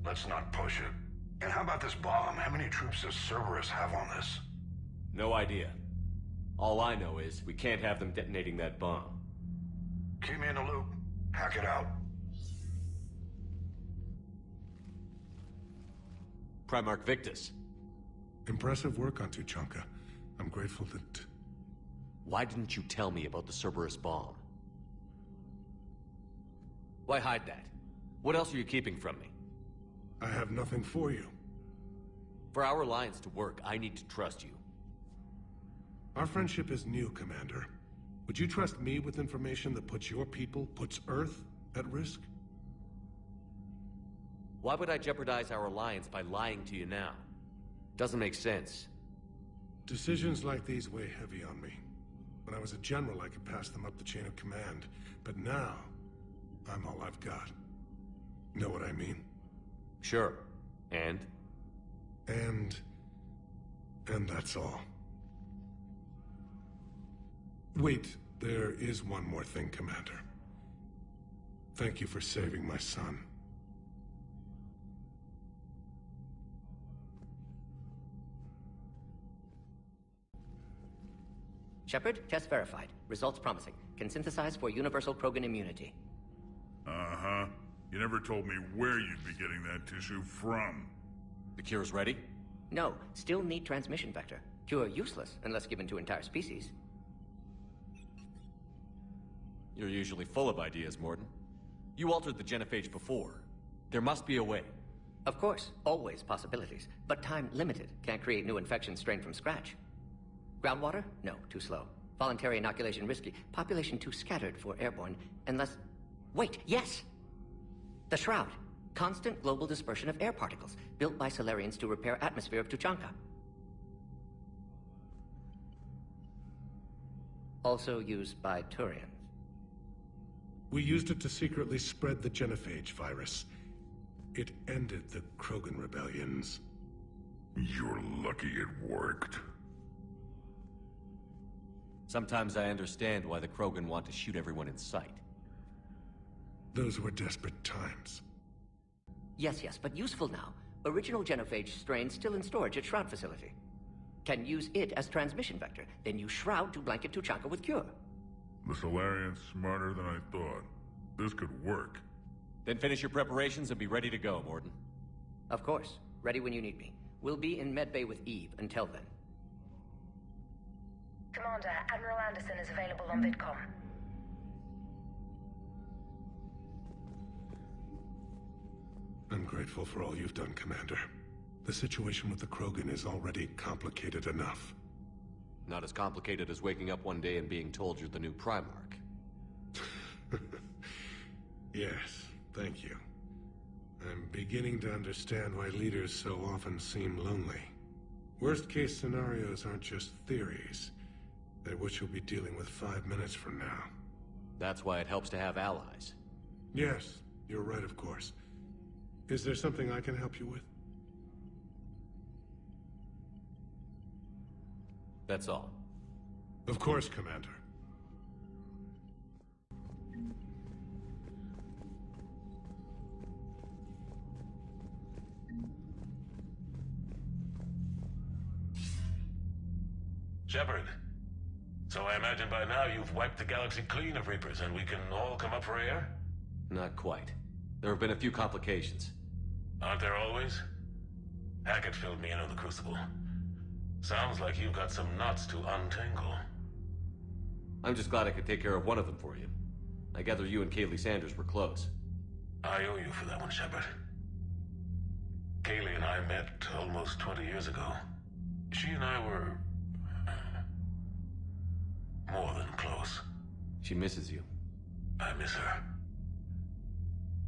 Let's not push it. And how about this bomb? How many troops does Cerberus have on this? No idea. All I know is we can't have them detonating that bomb. Keep me in the loop. Hack it out. Primarch Victus. Impressive work on Tuchanka. I'm grateful that... Why didn't you tell me about the Cerberus bomb? Why hide that? What else are you keeping from me? I have nothing for you. For our alliance to work, I need to trust you. Our friendship is new, Commander. Would you trust me with information that puts your people, puts Earth, at risk? Why would I jeopardize our alliance by lying to you now? Doesn't make sense. Decisions like these weigh heavy on me. When I was a general, I could pass them up the chain of command. But now, I'm all I've got. Know what I mean? Sure. And? And that's all. Wait, there is one more thing, Commander. Thank you for saving my son. Shepard, test verified. Results promising. Can synthesize for universal Krogan immunity. Uh-huh. You never told me where you'd be getting that tissue from. The cure's ready? No, still need transmission vector. Cure useless unless given to entire species. You're usually full of ideas, Mordin. You altered the genophage before. There must be a way. Of course, always possibilities, but time limited. Can't create new infection strain from scratch. Groundwater? No, too slow. Voluntary inoculation risky. Population too scattered for airborne, unless... Wait, yes! The Shroud. Constant global dispersion of air particles, built by Salarians to repair atmosphere of Tuchanka. Also used by Turians. We used it to secretly spread the genophage virus. It ended the Krogan rebellions. You're lucky it worked. Sometimes I understand why the Krogan want to shoot everyone in sight. Those were desperate times. Yes, but useful now. Original genophage strain still in storage at Shroud facility. Can use it as transmission vector, then use Shroud to blanket Tuchanka with cure. The Solarian's smarter than I thought. This could work. Then finish your preparations and be ready to go, Mordin. Of course. Ready when you need me. We'll be in medbay with Eve until then. Commander, Admiral Anderson is available on VidCom. I'm grateful for all you've done, Commander. The situation with the Krogan is already complicated enough. Not as complicated as waking up one day and being told you're the new Primarch. Yes, thank you. I'm beginning to understand why leaders so often seem lonely. Worst-case scenarios aren't just theories. They're what you'll be dealing with 5 minutes from now. That's why it helps to have allies. Yes, you're right, of course. Is there something I can help you with? That's all. Of course, Commander. Shepard, so I imagine by now you've wiped the galaxy clean of Reapers and we can all come up for air? Not quite. There have been a few complications. Aren't there always? Hackett filled me in on the Crucible. Sounds like you've got some knots to untangle. I'm just glad I could take care of one of them for you. I gather you and Kaylee Sanders were close. I owe you for that one, Shepard. Kaylee and I met almost 20 years ago. She and I were... more than close. She misses you. I miss her.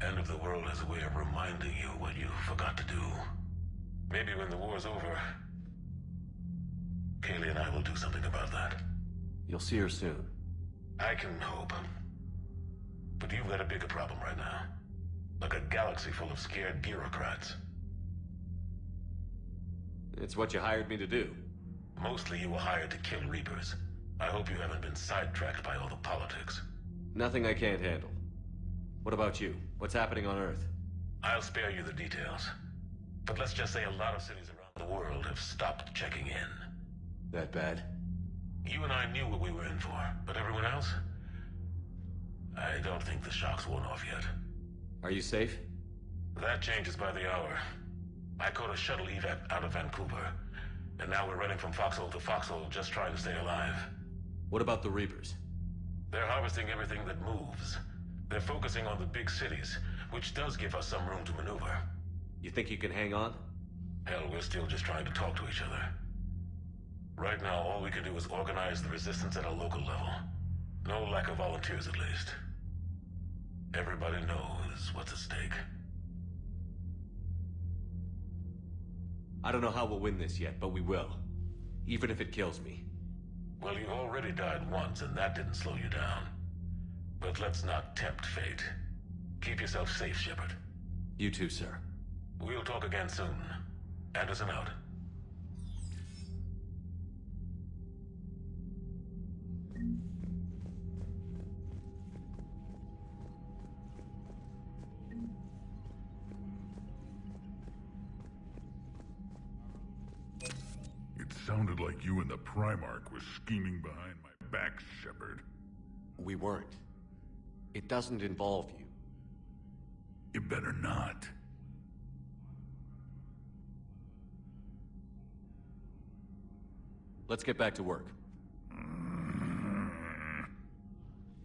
End of the world has a way of reminding you what you forgot to do. Maybe when the war's over, Kaylee and I will do something about that. You'll see her soon. I can hope. But you've got a bigger problem right now. Like a galaxy full of scared bureaucrats. It's what you hired me to do. Mostly you were hired to kill Reapers. I hope you haven't been sidetracked by all the politics. Nothing I can't handle. What about you? What's happening on Earth? I'll spare you the details. But let's just say a lot of cities around the world have stopped checking in. That bad? You and I knew what we were in for, but everyone else? I don't think the shock's worn off yet. Are you safe? That changes by the hour. I caught a shuttle evac out of Vancouver, and now we're running from foxhole to foxhole just trying to stay alive. What about the Reapers? They're harvesting everything that moves. They're focusing on the big cities, which does give us some room to maneuver. You think you can hang on? Hell, we're still just trying to talk to each other. Right now, all we can do is organize the resistance at a local level. No lack of volunteers, at least. Everybody knows what's at stake. I don't know how we'll win this yet, but we will. Even if it kills me. Well, you've already died once, and that didn't slow you down. But let's not tempt fate. Keep yourself safe, Shepard. You too, sir. We'll talk again soon. Anderson out. It sounded like you and the Primarch were scheming behind my back, Shepard. We weren't. It doesn't involve you. You better not. Let's get back to work.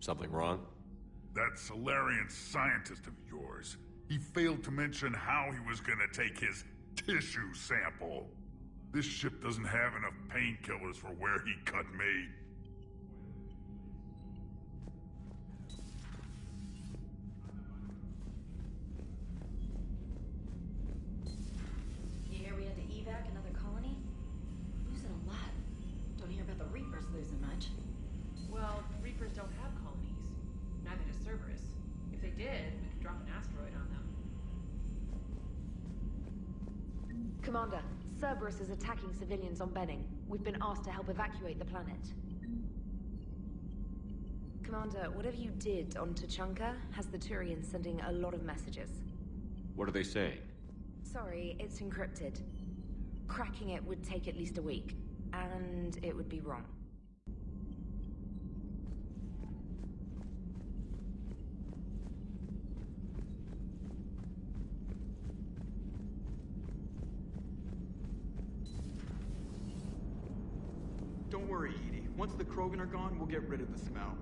Something wrong? That Salarian scientist of yours. He failed to mention how he was gonna take his tissue sample. This ship doesn't have enough painkillers for where he cut me. You hear we had to evac another colony? Losing a lot. Don't hear about the Reapers losing much. Well, Reapers don't have colonies. Neither does Cerberus. If they did, we could drop an asteroid on them. Commander, Cerberus is attacking civilians on Benning. We've been asked to help evacuate the planet. Commander, whatever you did on Tuchanka has the Turians sending a lot of messages. What are they saying? Sorry, it's encrypted. Cracking it would take at least a week, and it would be wrong. Don't worry, Edie. Once the Krogan are gone, we'll get rid of the smell.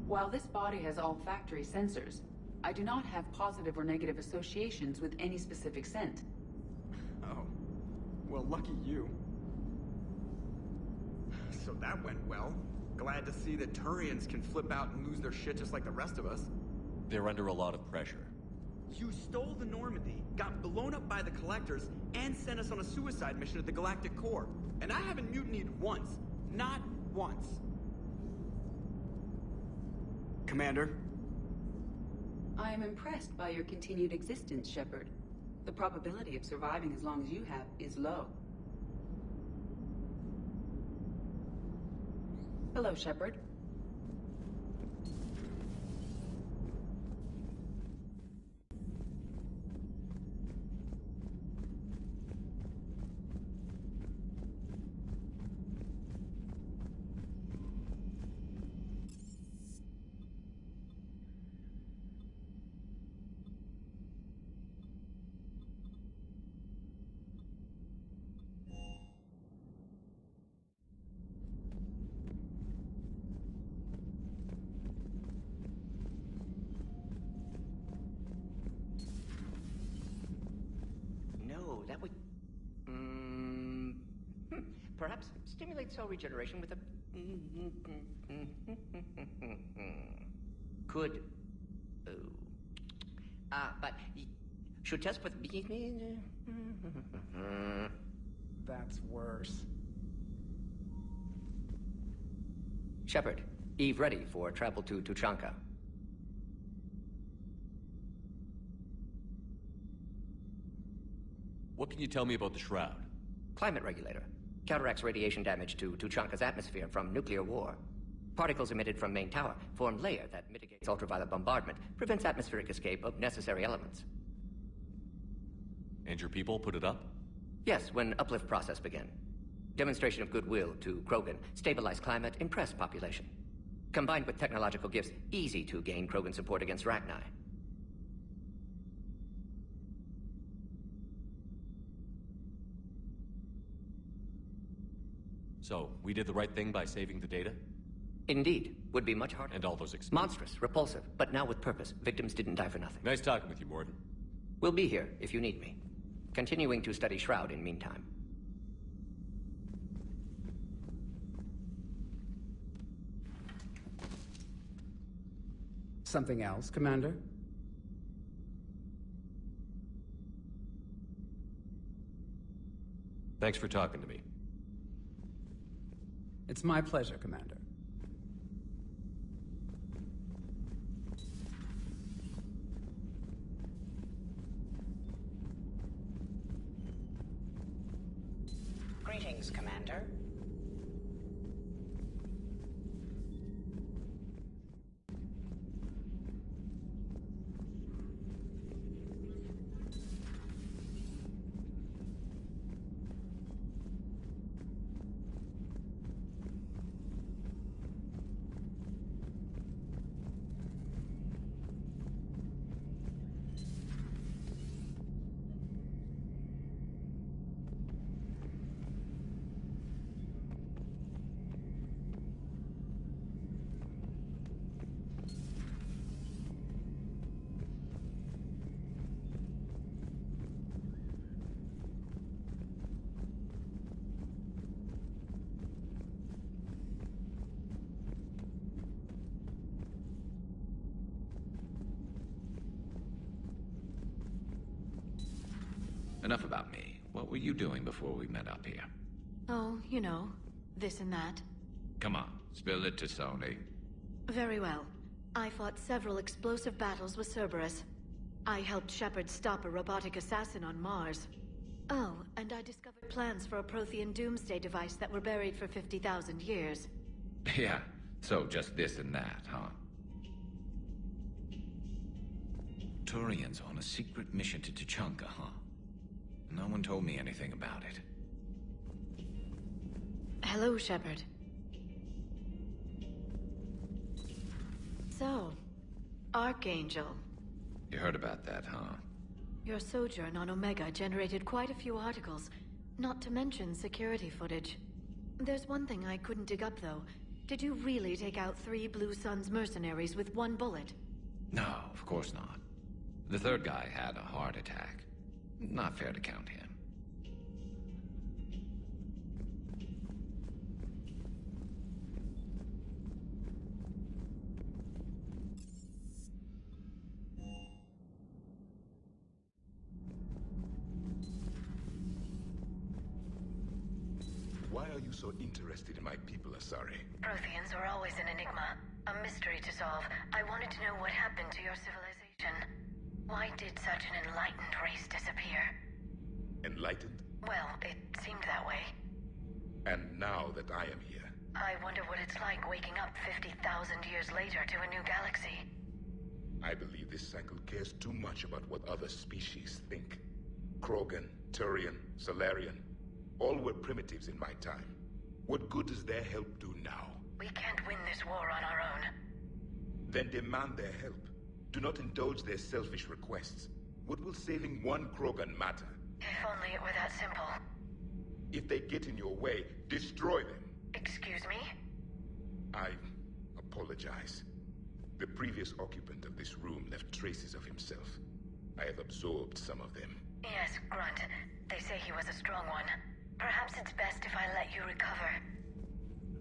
While this body has olfactory sensors, I do not have positive or negative associations with any specific scent. Oh. Well, lucky you. So that went well. Glad to see that Turians can flip out and lose their shit just like the rest of us. They're under a lot of pressure. You stole the Normandy, got blown up by the Collectors, and sent us on a suicide mission at the Galactic Core. And I haven't mutinied once. Not once. Commander? I am impressed by your continued existence, Shepard. The probability of surviving as long as you have is low. Hello, Shepard. That would... perhaps stimulate cell regeneration with a... Could... but... Should test with... That's worse. Shepard, Eve ready for travel to Tuchanka. What can you tell me about the Shroud? Climate regulator. Counteracts radiation damage to Tuchanka's atmosphere from nuclear war. Particles emitted from main tower form layer that mitigates ultraviolet bombardment, prevents atmospheric escape of necessary elements. And your people put it up? Yes, when uplift process began. Demonstration of goodwill to Krogan, stabilize climate, impress population. Combined with technological gifts, easy to gain Krogan support against Rachni. So, we did the right thing by saving the data? Indeed. Would be much harder. And all those expenses. Monstrous, repulsive, but now with purpose. Victims didn't die for nothing. Nice talking with you, Mordin. We'll be here if you need me. Continuing to study Shroud in meantime. Something else, Commander? Thanks for talking to me. It's my pleasure, Commander. Greetings, Commander. Enough about me. What were you doing before we met up here? Oh, you know, this and that. Come on, spill it to Sony. Very well. I fought several explosive battles with Cerberus. I helped Shepard stop a robotic assassin on Mars. Oh, and I discovered plans for a Prothean doomsday device that were buried for 50,000 years. Yeah, so just this and that, huh? Turian's on a secret mission to Tuchanka, huh? No one told me anything about it. Hello, Shepard. So, Archangel. You heard about that, huh? Your sojourn on Omega generated quite a few articles, not to mention security footage. There's one thing I couldn't dig up, though. Did you really take out 3 Blue Suns mercenaries with 1 bullet? No, of course not. The third guy had a heart attack. Not fair to count him. Why are you so interested in my people, Asari? Protheans are always an enigma, a mystery to solve. I wanted to know what happened to your civilization. Why did such an enlightened race disappear? Enlightened? Well, it seemed that way. And now that I am here... I wonder what it's like waking up 50,000 years later to a new galaxy. I believe this cycle cares too much about what other species think. Krogan, Turian, Salarian, all were primitives in my time. What good does their help do now? We can't win this war on our own. Then demand their help. Do not indulge their selfish requests. What will saving 1 Krogan matter? If only it were that simple. If they get in your way, destroy them. Excuse me? I apologize. The previous occupant of this room left traces of himself. I have absorbed some of them. Yes, Grunt. They say he was a strong one. Perhaps it's best if I let you recover.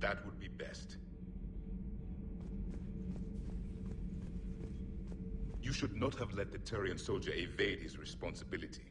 That would be best. You should not have let the Turian soldier evade his responsibility.